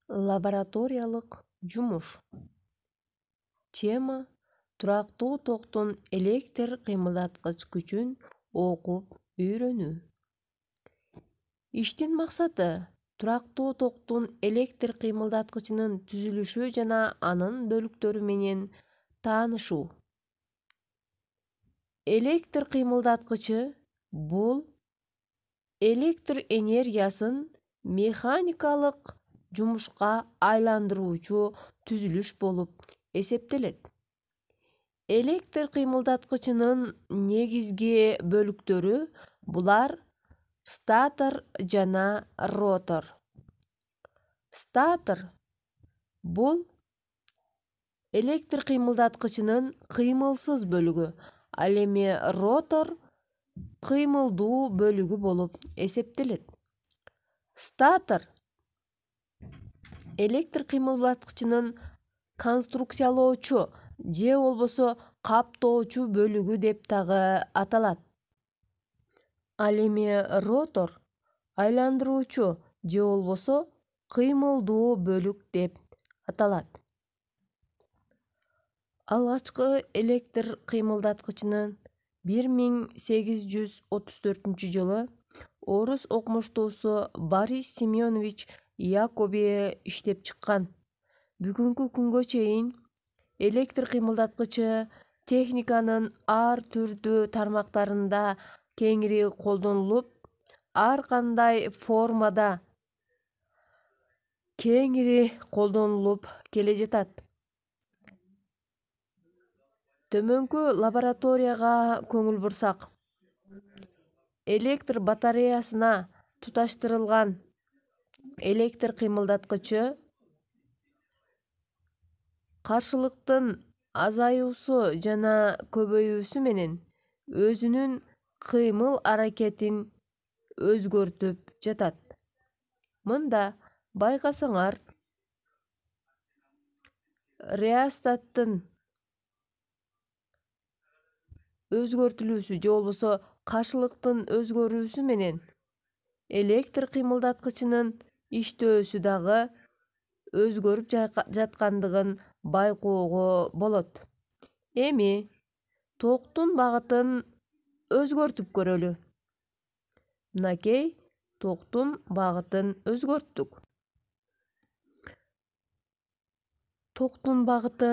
Лабораториялык жумуш. Тема турактуу токтун электр кыймылдаткыч күчүн окуп үйрөнүү. Иштин максаты турактуу токтун электр кыймылдаткычынын түзүлүшү жана анын бөлүктөрү менен таанышуу. Электр кыймылдаткычы бул электр энергиясын механикалык жумушка айландыруучу түзүлүш болуп эсептелет. Электр кыймылдаткычынын негизги бөлүктөрү булар статор жана ротор. Статор бул электр кыймылдаткычынын кыймылсыз бөлүгү, ал эми ротор кыймылдуу бөлүгү болуп эсептелет. Статор электр кыймылдаткычынын конструкциялоочу же болбосо каптоочу бөлүгү деп дагы аталат. Ал эми ротор айландыруучу же болбосо кыймылдуу бөлүк деп аталат. Алгачкы электр кыймылдаткычынын 1834-жылы орус окумуштуусу Борис Семенович Якоби иштеп чыккан. Бүгүнкү күнгө чейин электр кыймылдаткычы техниканын ар түрдүү тармактарында кеңири колдонулуп, ар кандай формада кеңири колдонулуп келе жатат. Төмөнкү лабораторияга көңүл бурсак, электр батареясына туташтырылган электр кыймылдаткычы каршылыктын азаюусу жана көбөйүүсү менен өзүнүн кыймыл аракетин өзгөртүп жатат. Мында байкасаңар, реостаттын өзгөртүлүүсү же болбосо каршылыктын өзгөрүүсү менен электр кыймылдаткычынын иштөөсү дагы өзгөрүп жаткандыгын байкоого болот. Эми токтун багытын өзгөртүп көрөлү. Мынакей токтун багытын өзгөрттүк. Токтун багыты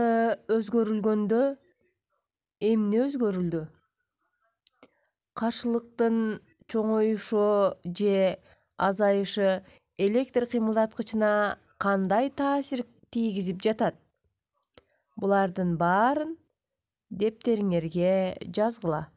өзгөрүлгөндө эмне өзгөрүлдү? Каршылыктын чоңоюшу же азайышы электр кыймылдаткычына кандай таасир тийгизип жатат? Булардын баарын дептериңерге жазгыла.